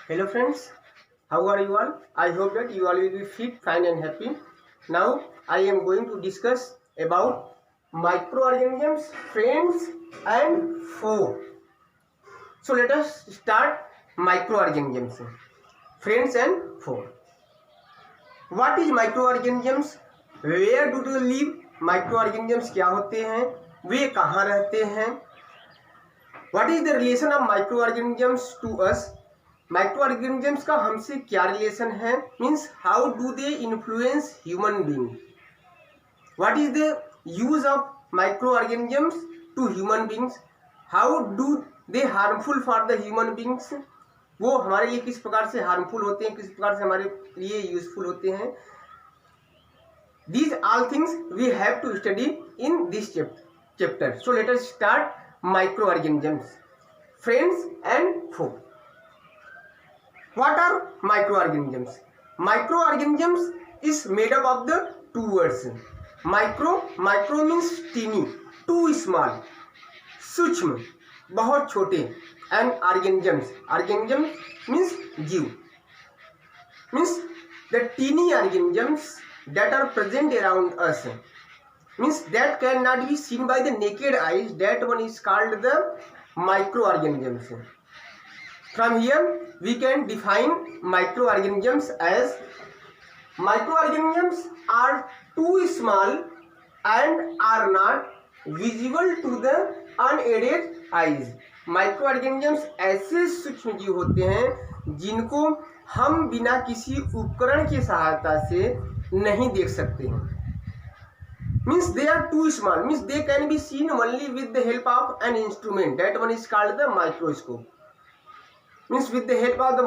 Hello friends, how are you all? I hope that you all will be fit, fine and happy. Now I am going to discuss about microorganisms, friends and foe. So let us start microorganisms, friends and foe. What is microorganisms? Where do they live? Microorganisms क्या होते हैं? वे कहाँ रहते हैं? What is the relation of microorganisms to us? Microorganisms का हमसे क्या relation है? Means how do they influence human being? What is the use of microorganisms to human beings? How do they harmful for the human beings? वो हमारे लिए किस प्रकार से हार्मफुल होते हैं, किस प्रकार से हमारे लिए यूजफुल होते हैं? These all things we have to study in this chapter. So let us start microorganisms, friends and foe. What are microorganisms? Microorganisms is made up of the two words. Micro means teeny, too small, सूक्ष्म, बहुत छोटे, and organisms means जीव, means the teeny organisms that are present around us, means that cannot be seen by the naked eyes. That one is called the microorganisms. From here we can define microorganisms as microorganisms are too small and are not visible to the unaided eyes. Microorganisms ऐसे सूक्ष्म जीव होते हैं जिनको हम बिना किसी उपकरण की सहायता से नहीं देख सकते हैं. Means they are too small, means they can be seen only with the help of an instrument. That one is called the microscope. Means with the help of the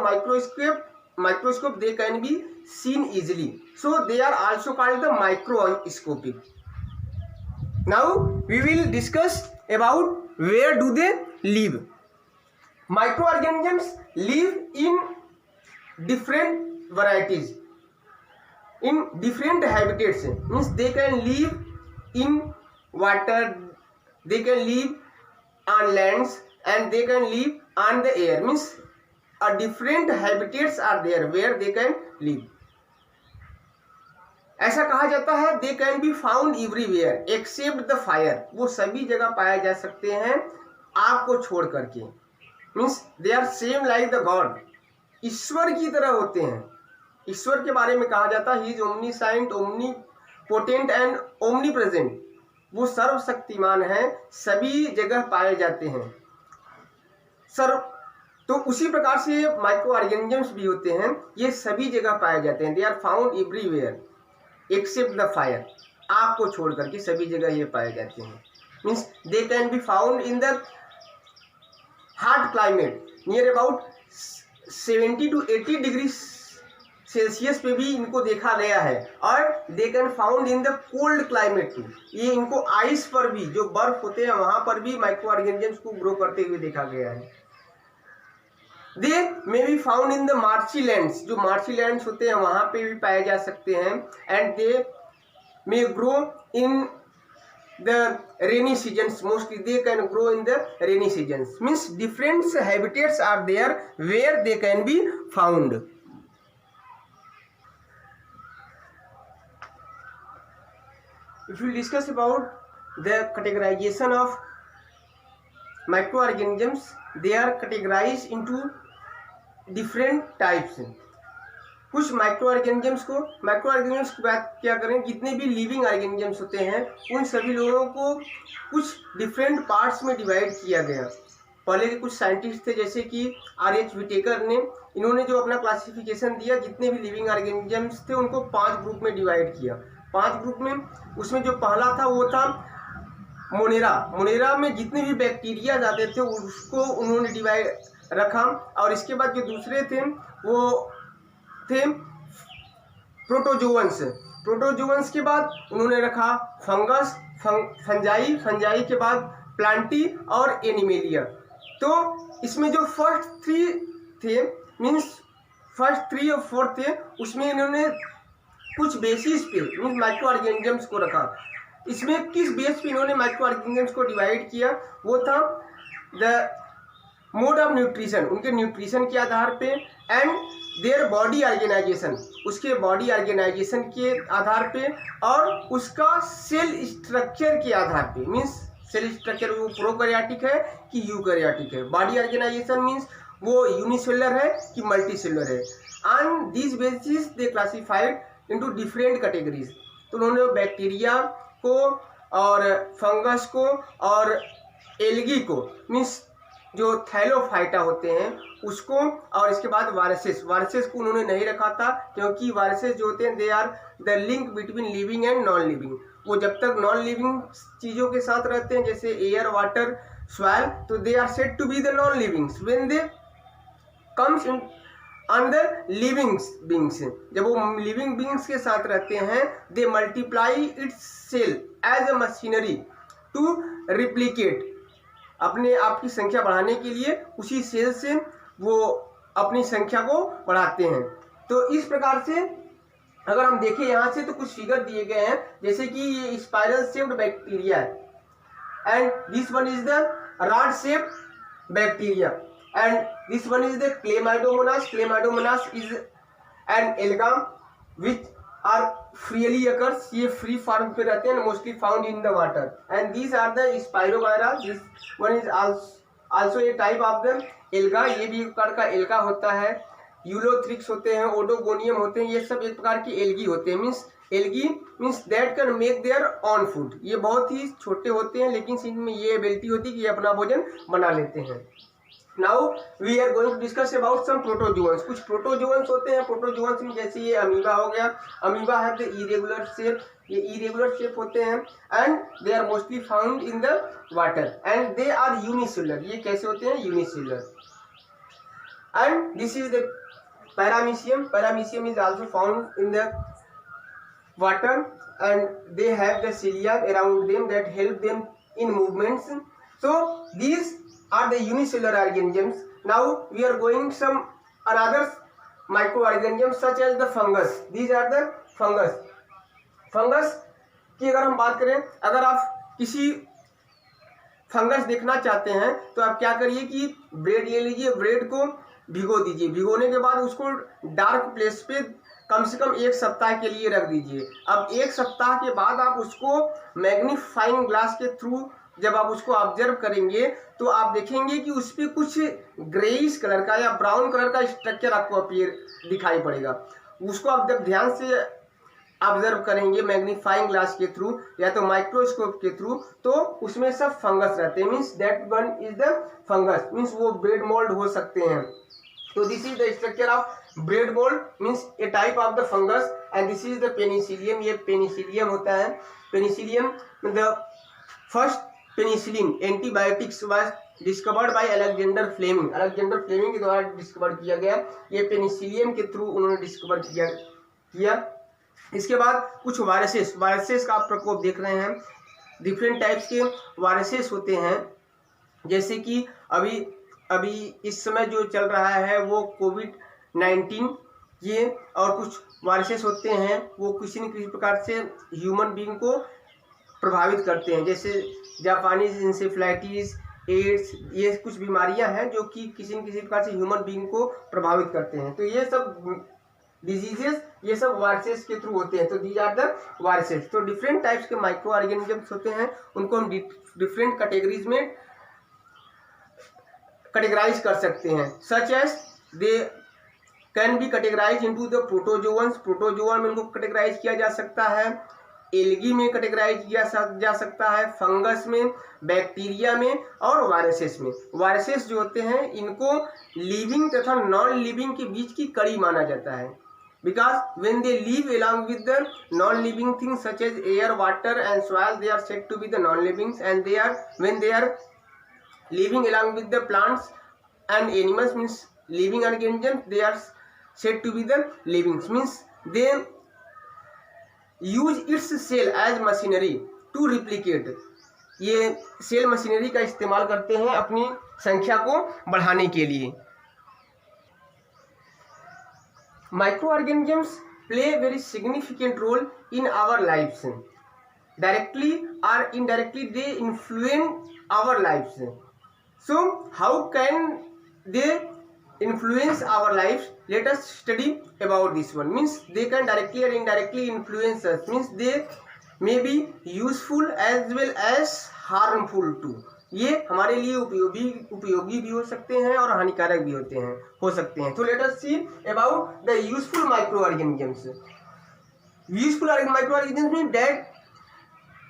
microscope they can be seen easily. So they are also called the microscopic. Now we will discuss about where do they live. Microorganisms live in different varieties, in different habitats. Means they can live in water, they can live on lands, and they can live on the air. Means a different habitats are there where they can live. ऐसा कहा जाता है they can be found everywhere except the fire. वो सभी जगह पाए जा सकते हैं आग को छोड़ करके. Means they are same like the God. ईश्वर की तरह होते हैं. ईश्वर के बारे में कहा जाता है he is omniscient, omnipotent and omnipresent. वो सर्वशक्तिमान है, सभी जगह पाए जाते हैं. तो उसी प्रकार से माइक्रो ऑर्गेनिजम्स भी होते हैं, ये सभी जगह पाए जाते हैं. They are found everywhere except the fire. आग को छोड़ करके सभी जगह ये पाए जाते हैं. Means they can be found in the hot climate near about 70 to 80 degree Celsius पे भी इनको देखा गया है. और they can found in the cold climate too. ये इनको आइस पर भी, जो बर्फ होते हैं वहां पर भी माइक्रो ऑर्गेनिजम्स को ग्रो करते हुए देखा गया है. They may be found in the marshy lands. जो मार्ची लैंड्स होते हैं वहां पे भी पाए जा सकते हैं. And they may grow in the rainy seasons. Mostly they can grow in the rainy seasons. Means different habitats are there where they can be found. If we discuss about the categorization of microorganisms, they are categorized into different types. कुछ microorganisms की बात क्या करें, जितने भी living organisms होते हैं उन सभी लोगों को कुछ डिफरेंट पार्ट्स में डिवाइड किया गया. पहले के कुछ साइंटिस्ट थे जैसे कि R.H. विटेकर ने, इन्होंने जो अपना क्लासिफिकेशन दिया, जितने भी लिविंग ऑर्गेनिजम्स थे उनको 5 ग्रुप में डिवाइड किया. 5 ग्रुप में उसमें जो पहला था वो था मोनेरा में जितने भी बैक्टीरिया जाते थे उसको उन्होंने डिवाइड रखा. और इसके बाद जो दूसरे थे वो थे प्रोटोजोअन्स के बाद उन्होंने रखा फंगस, फंजाई के बाद प्लांटी और एनिमेलिया. तो इसमें जो फर्स्ट 3 थे, मीन्स फर्स्ट 3 और 4 थे, उसमें इन्होंने कुछ बेसिस पे मीन्स माइक्रो ऑर्गेनिजम्स को रखा. इसमें किस बेस पे इन्होंने माइक्रो ऑर्गेनिजम्स को डिवाइड किया, वो था द मोड ऑफ न्यूट्रिशन, उनके न्यूट्रिशन के आधार पे, एंड देयर बॉडी ऑर्गेनाइजेशन, उसके बॉडी ऑर्गेनाइजेशन के आधार पे, और उसका सेल स्ट्रक्चर के आधार पे, मीन्स सेल स्ट्रक्चर वो प्रोकैरियोटिक है कि यूकैरियोटिक है, बॉडी ऑर्गेनाइजेशन मीन्स वो यूनिसेलुलर है कि मल्टीसेलुलर है। On this basis they classified into different categories. तो उन्होंने बैक्टीरिया को और फंगस को और एल्गी को, मीन्स जो थैलोफाइटा होते हैं उसको, और इसके बाद वायरसेस को उन्होंने नहीं रखा था, क्योंकि वायरसेस जो होते हैं they are the link between living and non living. वो जब तक नॉन लिविंग चीज़ों के साथ रहते हैं, जैसे एयर, वाटर, सॉइल, तो they are said to be the non livings. When they comes in under living beings, जब वो लिविंग बींग्स के साथ रहते हैं, they multiply its cell as a machinery to replicate, अपने आप की संख्या बढ़ाने के लिए उसी सेल से वो अपनी संख्या को बढ़ाते हैं। तो इस प्रकार से अगर हम देखें यहाँ से तो कुछ फिगर दिए गए हैं, जैसे कि ये स्पाइरल शेप्ड बैक्टीरिया है, and this one is the rod shaped bacteria, and this one is the Chlamydomonas. Chlamydomonas is an alga which are freely occurs, ये फ्री फॉर्म पे रहते हैं, mostly found in the water, and these are the Spirogyra. This one is also a type of the alga, ये भी एक प्रकार का alga होता है। यूलोथ्रिक्स होते हैं, ओडोगोनियम होते हैं, ये सब एक प्रकार की एल्गी होते हैं। Means algae means that can make their on food, ये बहुत ही छोटे होते हैं लेकिन इनमें ये एबिलिटी होती है कि ये अपना भोजन बना लेते हैं। Now we are going to discuss about some protozoans. कुछ प्रोटोजोअन्स होते हैं, प्रोटोजोअन्स में जैसे ये अमीबा हो गया, अमीबा है द इरेगुलर शेप, ये इरेगुलर शेप होते हैं, and they are mostly found in the water, and they are unicellular. ये कैसे होते हैं? Unicellular. And this is the paramecium. Paramecium is also found in the water, and they have the cilia around them that help them in movements. So these are the unicellular organisms. Now we are going some another microorganisms such as the fungus. These are the fungus. Fungus की अगर हम बात करें, अगर आप किसी fungus देखना चाहते हैं तो आप क्या करिए कि ब्रेड ले लीजिए, ब्रेड को भिगो दीजिए, भिगोने के बाद उसको डार्क प्लेस पे कम से कम 1 सप्ताह के लिए रख दीजिए। अब 1 सप्ताह के बाद आप उसको मैग्नीफाइंग ग्लास के थ्रू जब आप उसको ऑब्जर्व करेंगे तो आप देखेंगे कि उस पर कुछ ग्रेइश कलर का या ब्राउन कलर का स्ट्रक्चर आपको अपीयर दिखाई पड़ेगा। उसको आप जब ध्यान से ऑब्जर्व करेंगे मैग्नीफाइंग ग्लास के थ्रू या तो माइक्रोस्कोप के थ्रू, तो उसमें सब फंगस रहते हैं। Means that one is the fungus, means वो ब्रेड मोल्ड हो सकते हैं। तो this is the structure of bread mould, means a type of the fungus, and this is the penicillium. ये पेनिसिलियम होता है। Penicillium the first penicillin antibiotics was discovered by Alexander Fleming. Alexander Fleming के द्वारा discover किया गया। ये Penicillium के through उन्होंने डिस्कवर किया। इसके बाद कुछ वायरसेस का आप प्रकोप देख रहे हैं। डिफरेंट टाइप्स के वायरसेस होते हैं, जैसे कि अभी इस समय जो चल रहा है वो कोविड-19, ये और कुछ वायरसेस होते हैं वो किसी न किसी प्रकार से ह्यूमन बीइंग को प्रभावित करते हैं, जैसे जापानीज इंसेफ्लाइटिस, एड्स, ये कुछ बीमारियां हैं जो कि किसी न किसी प्रकार से ह्यूमन बीइंग को प्रभावित करते हैं। तो ये सब डिजीजेस ये सब वायरसेस के थ्रू होते हैं। तो दीज आर द वायरसेस। तो डिफरेंट टाइप्स के माइक्रो ऑर्गेनिजम्स होते हैं, उनको हम डिफरेंट कैटेगरीज में कैटेगराइज कर सकते हैं। Such as they can be categorise into the protozoans. Protozoa में इनको कैटेगराइज किया जा सकता है, एल्गी में कैटेगराइज किया जा सकता है, फंगस में, बैक्टीरिया में और वायरसेस में। वायरसेस जो होते हैं इनको लिविंग तथा नॉन लिविंग के बीच की कड़ी माना जाता है, because when they live along with the non-living things such as air, water and soil, they are said to be the non-livings, and when they are living along with the plants and animals, means living organisms, they are said to be the livings, means they use its cell as machinery to replicate. ये cell machinery का इस्तेमाल करते हैं अपनी संख्या को बढ़ाने के लिए। Microorganisms play a very significant role in our lives. Directly or indirectly, they influence our lives. So, how can they influence our lives. Let us study about this one. Means they can directly or indirectly influence us. Means they may be useful as well as harmful too. ये हमारे लिए उपयोगी भी हो सकते हैं और हानिकारक भी हो सकते हैं. तो let us see about the useful microorganisms. Useful microorganisms mean that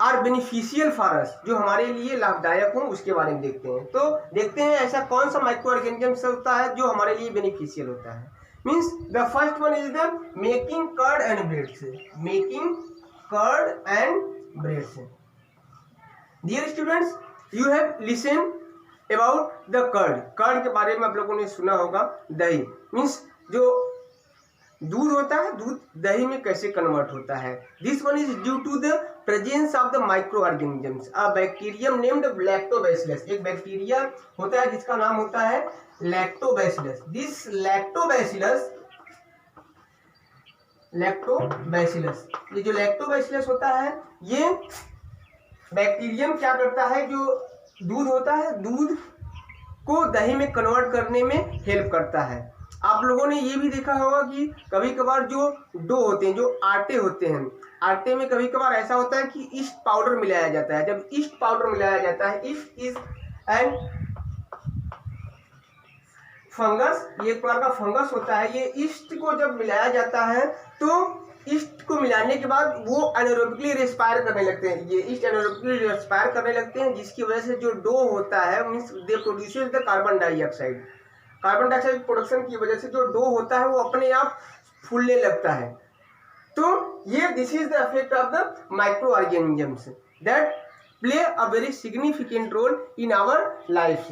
are beneficial for us, जो हमारे लिए लाभदायक हो, उसके बारे में देखते हैं. तो देखते हैं ऐसा कौन सा माइक्रो ऑर्गेनिजम्स होता है जो हमारे लिए बेनिफिशियल होता है. Means the first one is the making curd and breads. Making curd and breads. Dear students, you have listen about the curd. Curd के बारे में आप लोगों ने सुना होगा. दही मीन्स जो दूध होता है, दूध दही में कैसे कन्वर्ट होता है. This one is due to the presence of the microorganisms. A bacterium named lactobacillus. एक बैक्टीरिया होता है जिसका नाम होता है लैक्टोबैसिलस. दिस लैक्टोबैसिलस, ये जो लैक्टोबैसिलस होता है, ये बैक्टीरियम क्या करता है, जो दूध होता है, दूध को दही में कन्वर्ट करने में हेल्प करता है. आप लोगों ने ये भी देखा होगा कि कभी कभार जो डो होते हैं, जो आटे होते हैं, आटे में कभी कभार ऐसा होता है कि ईस्ट पाउडर मिलाया जाता है. जब ईस्ट पाउडर मिलाया जाता है, ईस्ट इज एंड फंगस, ये एक प्रकार का फंगस होता है. ये ईस्ट को जब मिलाया जाता है तो ईस्ट को मिलाने के बाद वो एनारोबिकली रेस्पायर करने लगते हैं. ये ईस्ट एनारोबिकली रेस्पायर करने लगते हैं, जिसकी वजह से जो डो होता है, means they produces the carbon dioxide. Carbon dioxide production की वजह से जो डो होता है वो अपने आप फूलने लगता है. तो ये this is the effect of the microorganisms that play a very significant role in our life.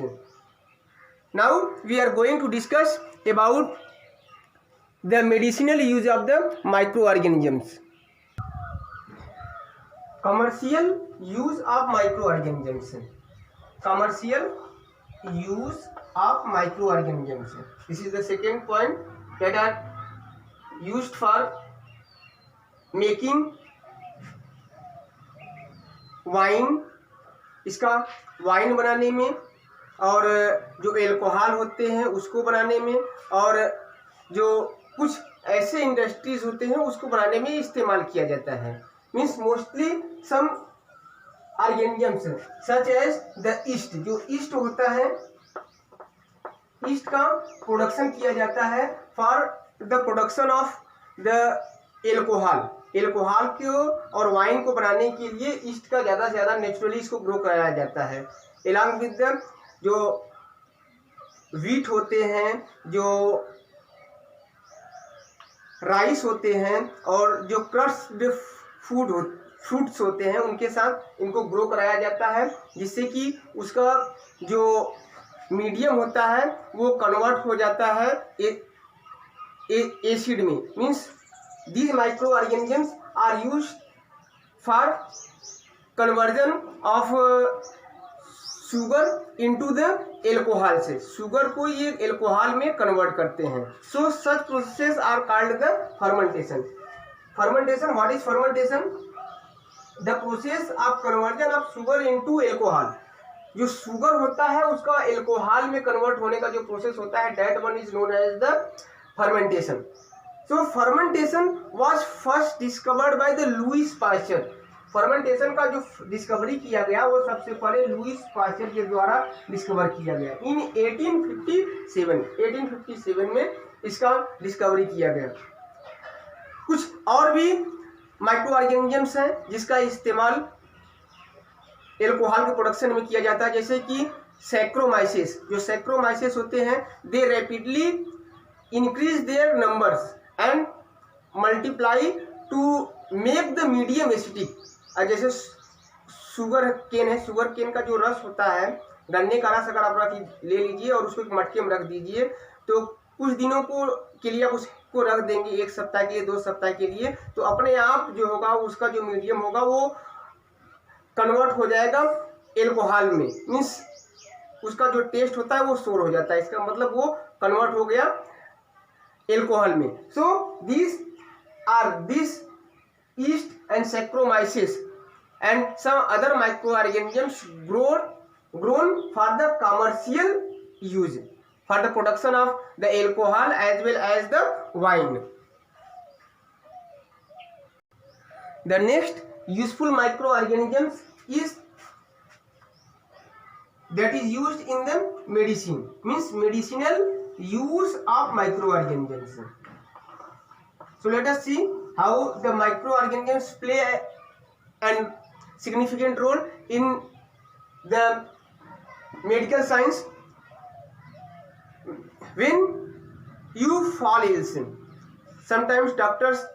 Now we are going to discuss about the medicinal use of the microorganisms. Commercial use of microorganisms. Commercial use of microorganisms. This is the second point that are used for making wine. इसका wine बनाने में, और जो alcohol होते हैं उसको बनाने में, और जो कुछ ऐसे इंडस्ट्रीज होते हैं उसको बनाने में इस्तेमाल किया जाता है. Means mostly some organisms such as the yeast. जो ईस्ट होता है, ईस्ट का प्रोडक्शन किया जाता है for the production of the alcohol. Alcohol को और वाइन को बनाने के लिए ईस्ट का ज़्यादा से ज़्यादा नेचुरली इसको ग्रो कराया जाता है. एलॉन्ग विद द जो वीट होते हैं, जो राइस होते हैं, और जो क्रश्ड फ्रूट्स होते हैं, उनके साथ इनको ग्रो कराया जाता है, जिससे कि उसका जो मीडियम होता है वो कन्वर्ट हो जाता है एसिड में. Means these micro organisms are used for conversion of sugar into the alcohol. से शुगर को ये एल्कोहल में कन्वर्ट करते हैं. So such process are called the fermentation. Fermentation, what is fermentation? The process of conversion of sugar into alcohol. जो sugar होता है उसका एल्कोहल में कन्वर्ट होने का जो प्रोसेस होता है, that one is known as the fermentation. So fermentation was first discovered by the Louis Pasteur. Fermentation का जो डिस्कवरी किया गया वो सबसे पहले लुईस पास्चर के द्वारा डिस्कवर किया गया इन 1857 में इसका डिस्कवरी किया गया. कुछ और भी माइक्रो ऑर्गेनिजम्स हैं जिसका इस्तेमाल एल्कोहल के प्रोडक्शन में किया जाता है, जैसे कि सैक्रोमाइसेस. जो सैक्रोमाइसेस होते हैं, they rapidly increase their numbers and multiply to make the medium acidic. जैसे शुगर केन है, शुगर केन का जो रस होता है, गन्ने का रस अगर आप ले लीजिए और उसको एक मटके में रख दीजिए, तो कुछ दिनों के लिए आप उसको रख देंगे, 1 सप्ताह के लिए, 2 सप्ताह के लिए, तो अपने आप जो होगा उसका जो मीडियम होगा वो कन्वर्ट हो जाएगा एल्कोहल में. मीन्स उसका जो टेस्ट होता है वो सोर हो जाता है. इसका मतलब वो कन्वर्ट हो गया एल्कोहल में. So this yeast and Saccharomyces and some other microorganisms grown for the commercial use. for the production of the alcohol as well as the wine. The next useful microorganisms is that is used in the medicine, means medicinal use of microorganisms. So let us see how the microorganisms play a significant role in the medical science. When you fall ill, sometimes doctors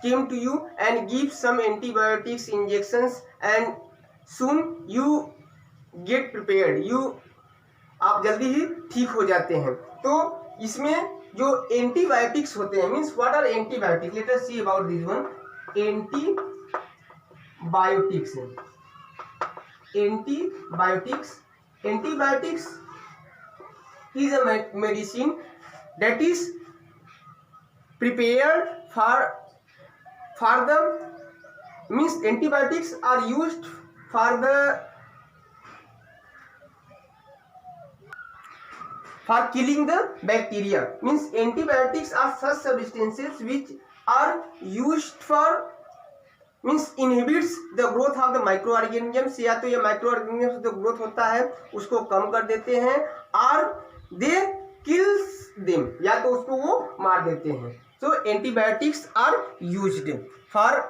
came to you and give some antibiotics injections and soon you get prepared, आप जल्दी ही ठीक हो जाते हैं. तो इसमें जो antibiotics होते हैं, means what are antibiotics, let us see about this one. Antibiotics is a medicine that is prepared for the, means antibiotics are used for killing the bacteria. Means antibiotics are such substances which are used for, means inhibits the growth of the microorganisms. या तो ये microorganisms जो growth होता है उसको कम कर देते हैं, और दे kills them, या तो उसको वो मार देते हैं. So antibiotics are used for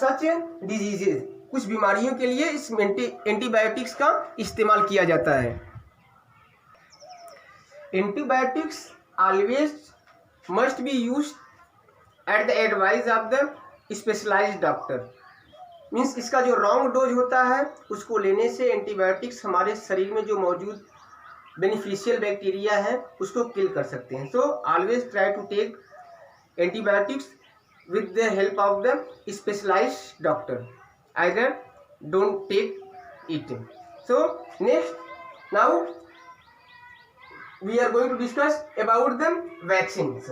such diseases. कुछ बीमारियों के लिए इस एंटीबायोटिक्स का इस्तेमाल किया जाता है. Antibiotics always must be used at the advice of the specialized doctor. Means इसका जो रॉन्ग डोज होता है उसको लेने से एंटीबायोटिक्स हमारे शरीर में जो मौजूद बेनिफिशियल बैक्टीरिया है उसको किल कर सकते हैं. So always try to take antibiotics with the help of the specialized doctor, either don't take it. So next, now we are going to discuss about the vaccines.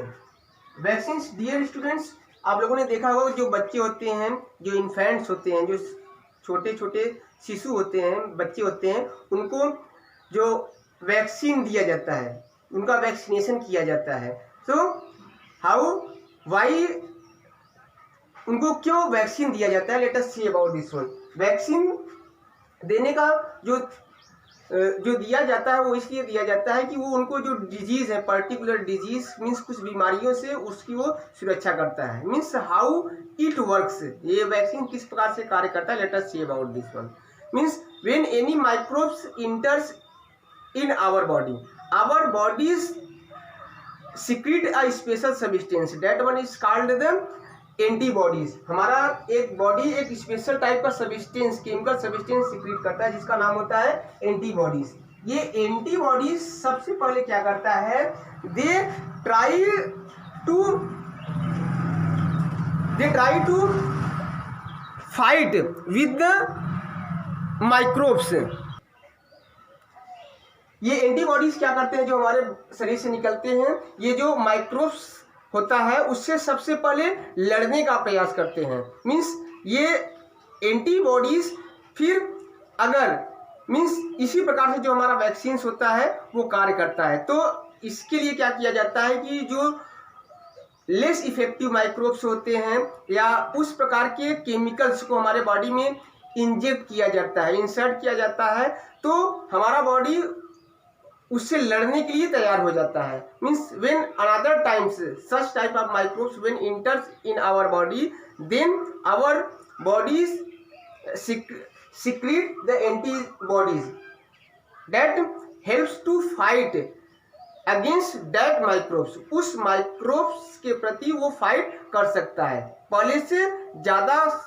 Dear students, आप लोगों ने देखा होगा जो बच्चे होते हैं, जो इन्फेंट्स होते हैं, जो छोटे छोटे शिशु होते हैं, बच्चे होते हैं, उनको जो वैक्सीन दिया जाता है, उनका वैक्सीनेशन किया जाता है. सो हाउ, वाई, उनको क्यों वैक्सीन दिया जाता है, let us see about this one. Vaccine देने का जो दिया जाता है वो इसलिए दिया जाता है कि वो उनको जो डिजीज़ है, पर्टिकुलर डिजीज मीन्स कुछ बीमारियों से उसकी वो सुरक्षा करता है. मीन्स हाउ इट वर्क्स, ये वैक्सीन किस प्रकार से कार्य करता है, let us see about this one. Means when any microbes enters in our bodies secrete a special substance, that one is called the antibodies. हमारा एक बॉडी एक स्पेशल टाइप का सब्सटेंस, केमिकल सब्सटेंस सिक्रीट करता है जिसका नाम होता है एंटीबॉडीज. ये एंटीबॉडीज सबसे पहले क्या करता है, they try to fight with the microbes. ये एंटीबॉडीज क्या करते हैं, जो हमारे शरीर से निकलते हैं, ये जो माइक्रोब्स होता है उससे सबसे पहले लड़ने का प्रयास करते हैं. मीन्स ये एंटीबॉडीज फिर अगर, मीन्स इसी प्रकार से जो हमारा वैक्सीन होता है वो कार्य करता है. तो इसके लिए क्या किया जाता है कि जो लेस इफेक्टिव माइक्रोब्स होते हैं या उस प्रकार के केमिकल्स को हमारे बॉडी में इंजेक्ट किया जाता है, इंसर्ट किया जाता है, तो हमारा बॉडी उससे लड़ने के लिए तैयार हो जाता है. Means when another times such type of microbes when enters in our body, then our bodies secrete the antibodies that helps to fight against that microbes. उस माइक्रोब्स के प्रति वो फाइट कर सकता है, पहले से ज़्यादा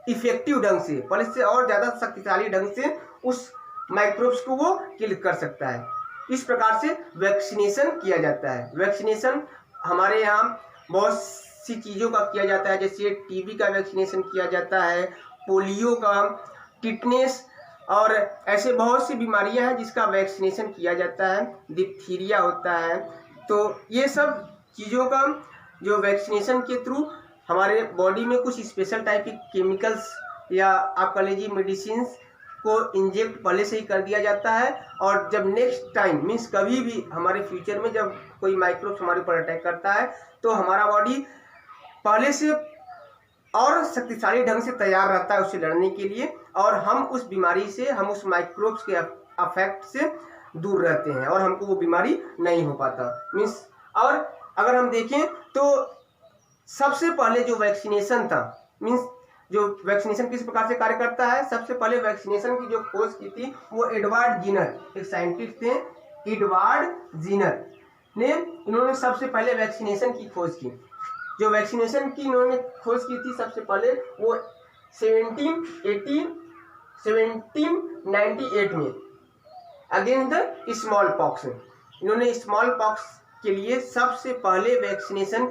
इफेक्टिव ढंग से, पहले से और ज़्यादा शक्तिशाली ढंग से उस माइक्रोब्स को वो किल कर सकता है. इस प्रकार से वैक्सीनेशन किया जाता है. वैक्सीनेशन हमारे यहाँ बहुत सी चीज़ों का किया जाता है, जैसे टीबी का वैक्सीनेशन किया जाता है, पोलियो का, टिटनेस और ऐसे बहुत सी बीमारियां हैं जिसका वैक्सीनेशन किया जाता है. डिप्थीरिया होता है. तो ये सब चीज़ों का जो वैक्सीनेशन के थ्रू हमारे बॉडी में कुछ स्पेशल टाइप के केमिकल्स या आप कह लीजिए मेडिसिन को इंजेक्ट पहले से ही कर दिया जाता है, और जब नेक्स्ट टाइम मीन्स कभी भी हमारे फ्यूचर में जब कोई माइक्रोब्स हमारे ऊपर अटैक करता है तो हमारा बॉडी पहले से और शक्तिशाली ढंग से तैयार रहता है उससे लड़ने के लिए, और हम उस बीमारी से, हम उस माइक्रोब्स के अफेक्ट से दूर रहते हैं और हमको वो बीमारी नहीं हो पाता मीन्स। और अगर हम देखें तो सबसे पहले जो वैक्सीनेशन था मीन्स, जो वैक्सीनेशन किस प्रकार से कार्य करता है, सबसे पहले वैक्सीनेशन की जो खोज की थी वो एडवर्ड जीनर, एक साइंटिस्ट थे एडवर्ड जीनर ने, इन्होंने सबसे पहले वैक्सीनेशन की खोज की। जो वैक्सीनेशन की इन्होंने खोज की थी सबसे पहले वो 1798 में अगेंस्ट द स्मॉल पॉक्स। इन्होंने स्मॉल पॉक्स के लिए सबसे पहले वैक्सीनेशन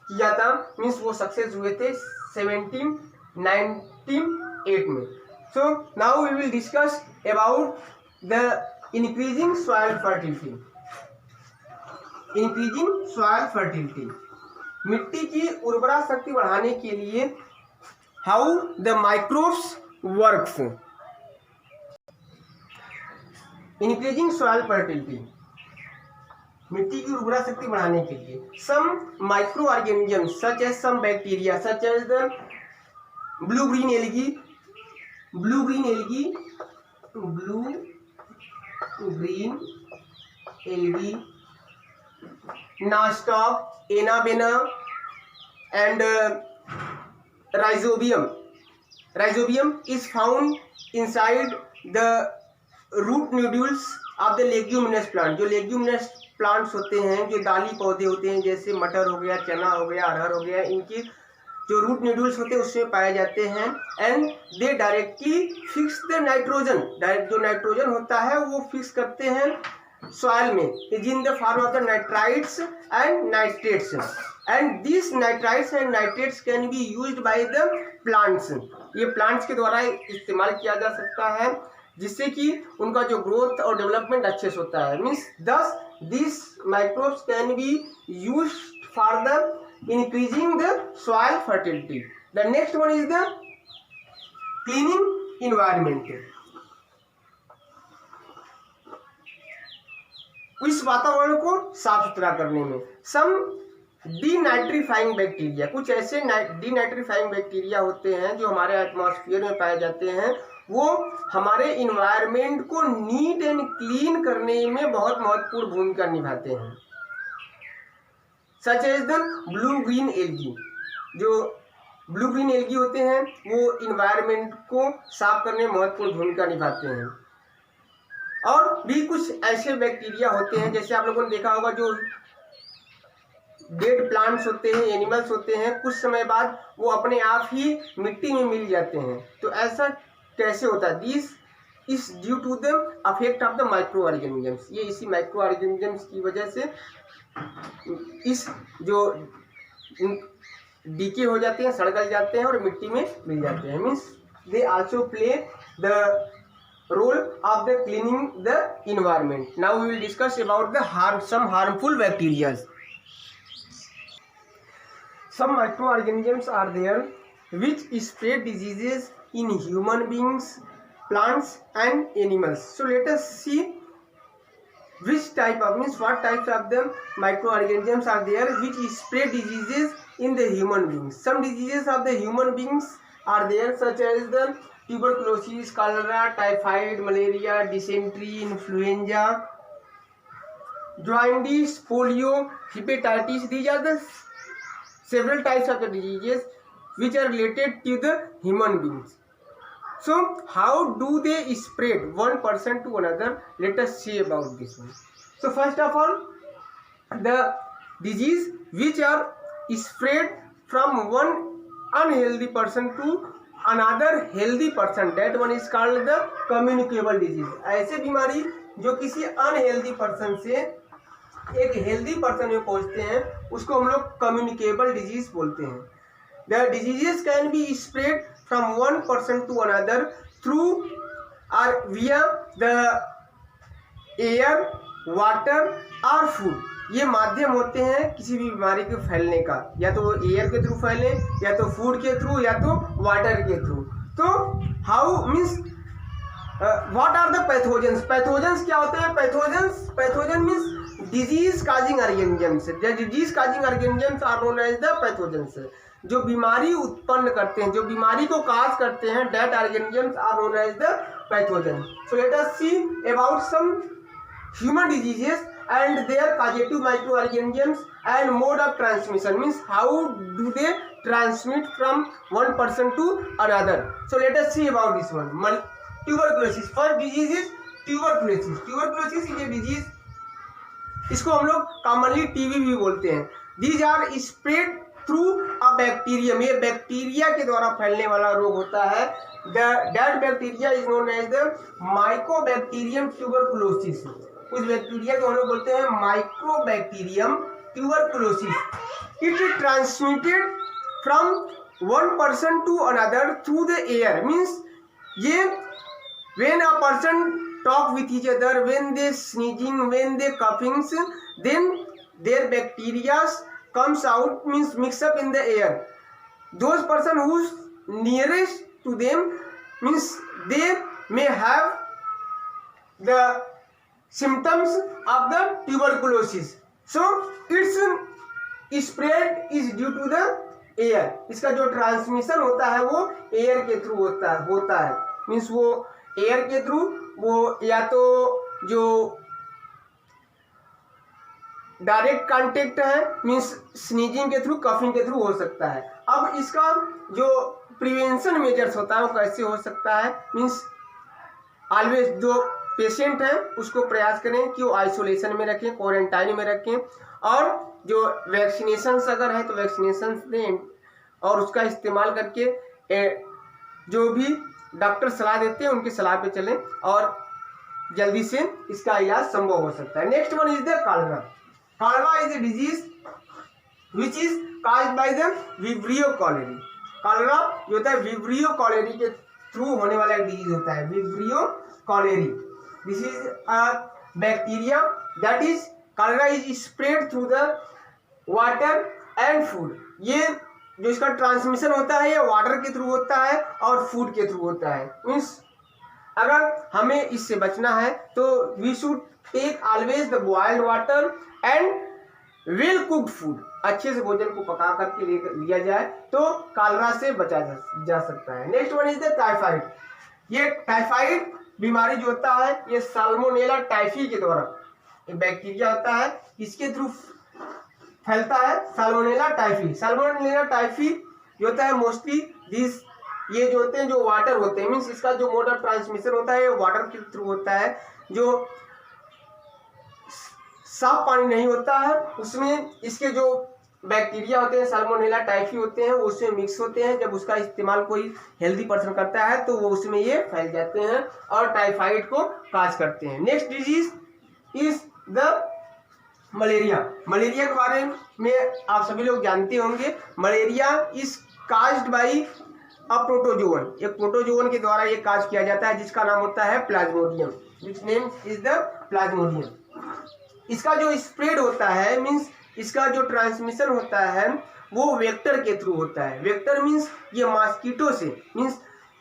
किया था मीन्स वो सक्सेस हुए थे 1798 में। So now we will discuss about the increasing soil fertility. Increasing soil fertility, मिट्टी की उर्वरा शक्ति बढ़ाने के लिए how the microbes works. Increasing soil fertility, मिट्टी की उर्वरा शक्ति बढ़ाने के लिए some micro organisms such as some bacteria such as the blue green algae, nostoc, anabaena and rhizobium is found inside the root nodules of the leguminous plant। जो leguminous plants होते हैं, जो दाली पौधे होते हैं जैसे मटर हो गया, चना हो गया, अरहर हो गया, इनकी जो रूट नोड्यूल्स होते हैं उसमें पाए जाते हैं। And they directly fix the nitrogen, direct जो नाइट्रोजन होता है वो फिक्स करते हैं सॉइल में is in the form of the nitrites and nitrates, and this nitrites and nitrates can be used by the plants. ये प्लांट्स के द्वारा इस्तेमाल किया जा सकता है जिससे कि उनका जो ग्रोथ और डेवलपमेंट अच्छे से होता है मीन्स दस this microbes can be used for the increasing the soil fertility. The next one is the cleaning environment. इस वातावरण को साफ सुथरा करने में सम डीनाइट्रीफाइंग बैक्टीरिया, कुछ ऐसे डीनाइट्रीफाइंग बैक्टीरिया होते हैं जो हमारे एटमॉस्फेयर में पाए जाते हैं, वो हमारे इन्वायरमेंट को नीट एंड क्लीन करने में बहुत महत्वपूर्ण भूमिका निभाते हैं। Such as the blue green algae, जो ब्लू ग्रीन एल्गी होते हैं वो इन्वायरमेंट को साफ करने में महत्वपूर्ण भूमिका निभाते हैं। और भी कुछ ऐसे बैक्टीरिया होते हैं जैसे आप लोगों ने देखा होगा जो डेड प्लांट्स होते हैं, एनिमल्स होते हैं, कुछ समय बाद वो अपने आप ही मिट्टी में मिल जाते हैं। तो ऐसा कैसे होता है? This is due to the affect of the microorganisms. ये इसी माइक्रो ऑर्गेनिजम्स की वजह से इस जो डीके हो जाते हैं, सड़गल जाते हैं और मिट्टी में मिल जाते हैं। Means they also play the role of the cleaning the environment. Now we will discuss about the some harmful bacterias. Some microorganisms are there which spread diseases in human beings, plants and animals. So let us see which type of what types of the microorganisms are there which spread diseases in the human beings. Some diseases of the human beings are there such as the tuberculosis, cholera, typhoid, malaria, dysentery, influenza, jaundice, polio, hepatitis. These are the several types of the diseases which are related to the human beings. So how do they spread one person to another? Let us see about this one. So first of all, the disease which are spread from one unhealthy person to another healthy person, that one is called the communicable disease. ऐसे बीमारी जो किसी unhealthy person से एक healthy person में पहुंचते हैं उसको हम लोग कम्युनिकेबल डिजीज बोलते हैं। The diseases can be spread from one person to another through और विया द एयर, वाटर और फूड। ये माध्यम होते हैं किसी भी बीमारी के फैलने का, या तो वो एयर के थ्रू फैले, या तो फूड के थ्रू, या तो वाटर के थ्रू। तो how means what are the pathogens? Pathogens क्या होते हैं? Pathogen means disease causing organisms. Disease causing organisms are known as the pathogens. जो बीमारी उत्पन्न करते हैं, जो बीमारी को काज करते हैं, that organisms are known as the pathogen. So let us see about some human diseases and their causative microorganisms and mode of transmission, means how do they transmit from one person to another. So let us see about this one. Tuberculosis. First disease is tuberculosis. Tuberculosis is a disease, इसको हम लोग commonly TB भी बोलते हैं। These are spread through a bacterium. ये bacteria के द्वारा फैलने वाला रोग होता है। That bacteria is known as the Mycobacterium tuberculosis. उस बैक्टीरिया को हम लोग बोलते हैं mycobacterium tuberculosis. It is transmitted from one person to another through the air, means ये when a person talk with each other, when they sneezing, when they coughings, then their bacteria comes out, means mix up in the air. Those person who nearest to them, means they may have the symptoms of the tuberculosis. So its spread is due to the air. इसका जो transmission होता है वो air के through होता है means वो air के थ्रू, वो या तो जो डायरेक्ट कांटेक्ट है मीन्स स्नीजिंग के थ्रू, कफिंग के थ्रू हो सकता है। अब इसका जो प्रिवेंशन मेजर्स होता है वो कैसे हो सकता है? मीन्स ऑलवेज जो पेशेंट है उसको प्रयास करें कि वो आइसोलेशन में रखें, क्वारंटाइन में रखें, और जो वैक्सीनेशन अगर है तो वैक्सीनेशन दें, और उसका इस्तेमाल करके जो भी डॉक्टर सलाह देते हैं उनकी सलाह पे चलें और जल्दी से इसका इलाज संभव हो सकता है। Next one is the cholera. Cholera is a disease which is caused by the vibrio cholerae. Cholera जो होता है विब्रियो कॉलेरी के थ्रू होने वाला एक डिजीज होता है, vibrio cholerae. This is a bacteria that is cholera is spread through the water and food. ये जो इसका ट्रांसमिशन होता है ये वाटर के थ्रू होता है और फूड के थ्रू होता है। मीन्स अगर हमें इससे बचना है तो we should take always the boiled water and well cooked food. अच्छे से भोजन को पका करके लिया जाए तो कॉलरा से बचा जा सकता है। Next one is the typhoid. ये टाइफाइड बीमारी जो होता है ये साल्मोनेला टाइफी के द्वारा, एक बैक्टीरिया होता है इसके थ्रू फैलता है, साल्मोनेला टाइफी। साल्मोनेला टाइफी जो होता है मोस्टली ये जो होते हैं जो वाटर होते हैं, मीन्स इसका जो मोड ऑफ ट्रांसमिशन होता है वाटर के थ्रू होता है। जो साफ पानी नहीं होता है उसमें इसके जो बैक्टीरिया होते हैं साल्मोनेला टाइफी होते हैं वो उसमें मिक्स होते हैं। जब उसका इस्तेमाल कोई हेल्दी पर्सन करता है तो वो उसमें ये फैल जाते हैं और टाइफाइड को काज करते हैं। Next disease is the malaria. Malaria के बारे में आप सभी लोग जानते होंगे। Malaria is caused by a protozoan. एक प्रोटोजोवन के द्वारा ये काज किया जाता है जिसका नाम होता है Plasmodium, which name is the Plasmodium. इसका जो स्प्रेड होता है मीन्स इसका जो ट्रांसमिशन होता है वो वेक्टर के थ्रू होता है। वेक्टर मीन्स ये मॉस्किटो से, मीन्स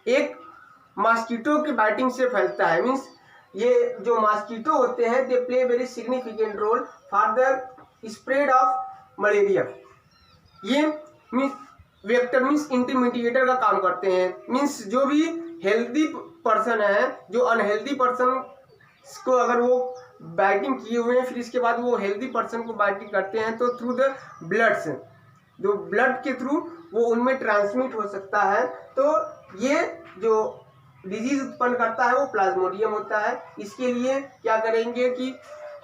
एक मॉस्किटो के बाइटिंग से फैलता है। मीन्स ये जो मॉस्किटो होते हैं they play very significant role for the spread of malaria. ये मीन्स वेक्टर मीन्स इंटरमीडिएटर का काम करते हैं। मीन्स जो भी हेल्दी पर्सन है जो अनहेल्दी पर्सन को अगर वो बाइटिंग किए हुए हैं फिर इसके बाद वो हेल्दी पर्सन को बाइटिंग करते हैं तो थ्रू द ब्लड से, जो ब्लड के थ्रू वो उनमें ट्रांसमिट हो सकता है। तो ये जो डिजीज उत्पन्न करता है वो प्लाज्मोडियम होता है। इसके लिए क्या करेंगे कि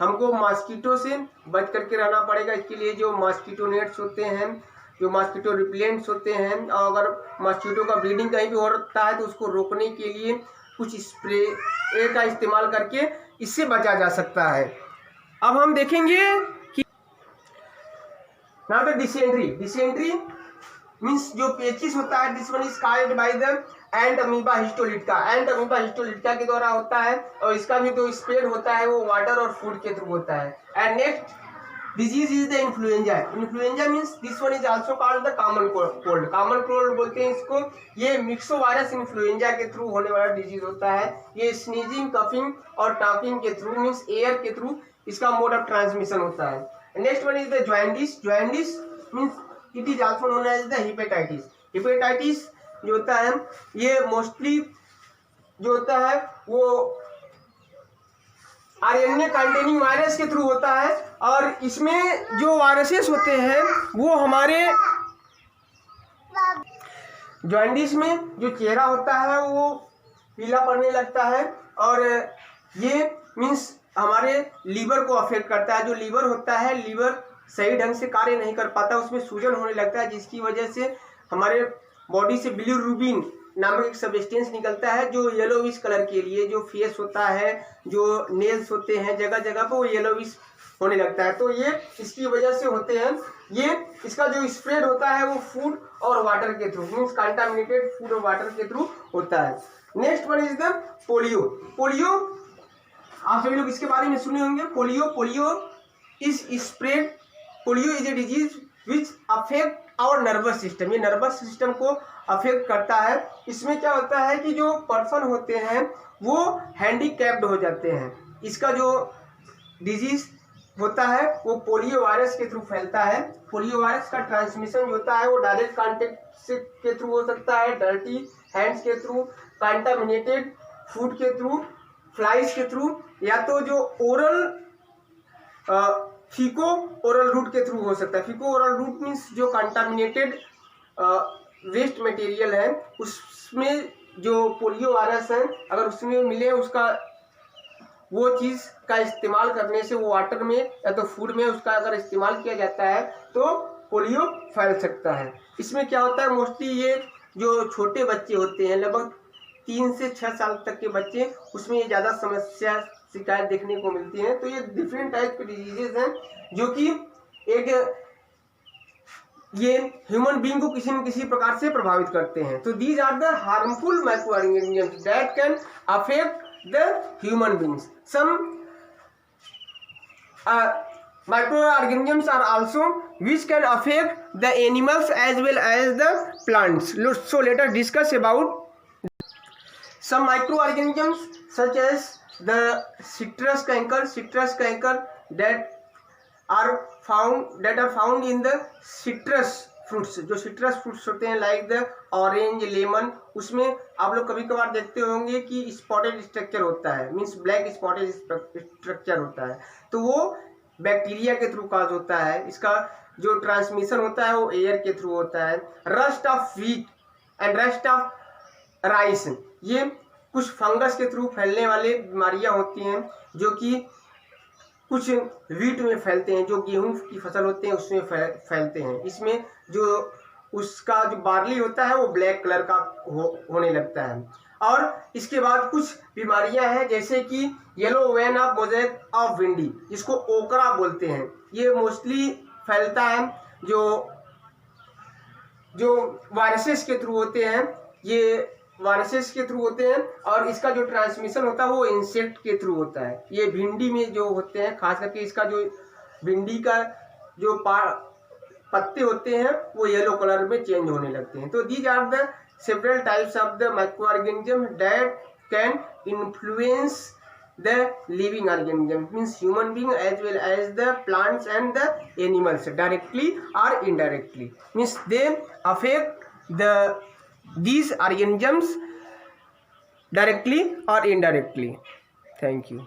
हमको मॉस्किटो से बच करके रहना पड़ेगा। इसके लिए जो मॉस्किटो नेट्स होते हैं, जो मॉस्किटो रिपेलेंट्स होते हैं, और अगर मॉस्किटो का ब्रीडिंग कहीं भी हो रहा है तो उसको रोकने के लिए कुछ स्प्रे का इस्तेमाल करके इससे बचा जा सकता है। अब हम देखेंगे कि now the dysentery. Dysentery means जो पेचिस होता है, this one is caused by the ant amoeba histolytica. Ant amoeba histolytica के द्वारा होता है और इसका भी जो स्प्रेड होता है वो वाटर और फूड के थ्रू होता है। And next disease is the influenza. Influenza means this one is also called the common cold. Common cold बोलते हैं इसको. ये मिक्सोवायरस इन्फ्लुएंजा के थ्रू होने वाला डिजीज होता है. ये स्नीजिंग, कफिंग और टॉकिंग के थ्रू मीन्स एयर के थ्रू इसका मोड ऑफ ट्रांसमिशन होता है. Next one is the jaundice. Jaundice means it is also known as the hepatitis. Hepatitis जो होता है ये मोस्टली जो होता है वो आरएनए कंटेनिंग वायरस के थ्रू होता है और इसमें जो वायरसेस होते हैं वो हमारे जॉइंडिस में जो चेहरा होता है वो पीला पड़ने लगता है और ये मीन्स हमारे लीवर को अफेक्ट करता है. जो लीवर होता है लीवर सही ढंग से कार्य नहीं कर पाता, उसमें सूजन होने लगता है जिसकी वजह से हमारे बॉडी से बिलिरुबिन नामक एक सब्सटेंस निकलता है जो येलोविश कलर के लिए जो फेस होता है, जो नेल्स होते हैं, जगह जगह पर वो येलोविश होने लगता है. तो ये इसकी वजह से होते हैं. ये इसका जो स्प्रेड होता है वो फूड और वाटर के थ्रू मीन्स कंटामिनेटेड फूड और वाटर के थ्रू होता है. Next one is the polio. Polio आप सभी लोग इसके बारे में सुने होंगे. Polio is spread. Polio is a disease which affect our nervous system. ये नर्वस सिस्टम को अफेक्ट करता है. इसमें क्या होता है कि जो पर्सन होते हैं वो हैंडीकैप्ड हो जाते हैं. इसका जो डिजीज होता है वो पोलियो वायरस के थ्रू फैलता है. पोलियो वायरस का ट्रांसमिशन जो होता है वो डायरेक्ट कांटेक्ट से के थ्रू हो सकता है, डर्टी हैंड्स के थ्रू, कंटामिनेटेड फूड के थ्रू, फ्लाइज के थ्रू, या तो जो ओरल फीको ओरल रूट के थ्रू हो सकता है. फीको ओरल रूट मीन्स जो कंटामिनेटेड वेस्ट मटेरियल है उसमें जो पोलियो वायरस है अगर उसमें मिले उसका वो चीज़ का इस्तेमाल करने से वो वाटर में या तो फूड में उसका अगर इस्तेमाल किया जाता है तो पोलियो फैल सकता है. इसमें क्या होता है मोस्टली ये जो छोटे बच्चे होते हैं लगभग 3 से 6 साल तक के बच्चे उसमें ये ज़्यादा समस्या शिकायत देखने को मिलती है. तो ये डिफरेंट टाइप के डिजीजेज हैं जो कि एक ये ह्यूमन बीइंग को किसी न किसी प्रकार से प्रभावित करते हैं. तो these are the harmful microorganisms that can affect the human beings. Some microorganisms are also which can affect the animals as well as the plants. So let us discuss about some microorganisms such as the citrus canker that are found in the citrus fruits. जो citrus fruits होते हैं like the orange, lemon, उसमें आप लोग कभी कभार देखते होंगे कि स्पॉटेड स्ट्रक्चर होता है मीन्स ब्लैक स्पॉटेड स्ट्रक्चर होता है. तो वो बैक्टीरिया के थ्रू काज होता है. इसका जो ट्रांसमिशन होता है वो एयर के थ्रू होता है. Rust of wheat and rust of rice, ये कुछ फंगस के थ्रू फैलने वाले बीमारियां होती हैं जो कि कुछ वीट में फैलते हैं, जो गेहूं की फसल होते हैं उसमें फैलते हैं. इसमें जो उसका जो बार्ली होता है वो ब्लैक कलर का होने लगता है. और इसके बाद कुछ बीमारियां हैं जैसे कि yellow vein of mosaic of windy, जिसको ओकरा बोलते हैं. ये मोस्टली फैलता है जो वायरसेस के थ्रू होते हैं. ये वायरसेस के थ्रू होते हैं और इसका जो ट्रांसमिशन होता है वो इंसेक्ट के थ्रू होता है. ये भिंडी में जो होते हैं खास करके इसका जो भिंडी का जो पत्ते होते हैं वो येलो कलर में चेंज होने लगते हैं. तो these are the several types of the microorganism that can influence the living organism means human being as well as the plants and the animals directly और indirectly means they affect these organisms directly or indirectly. Thank you.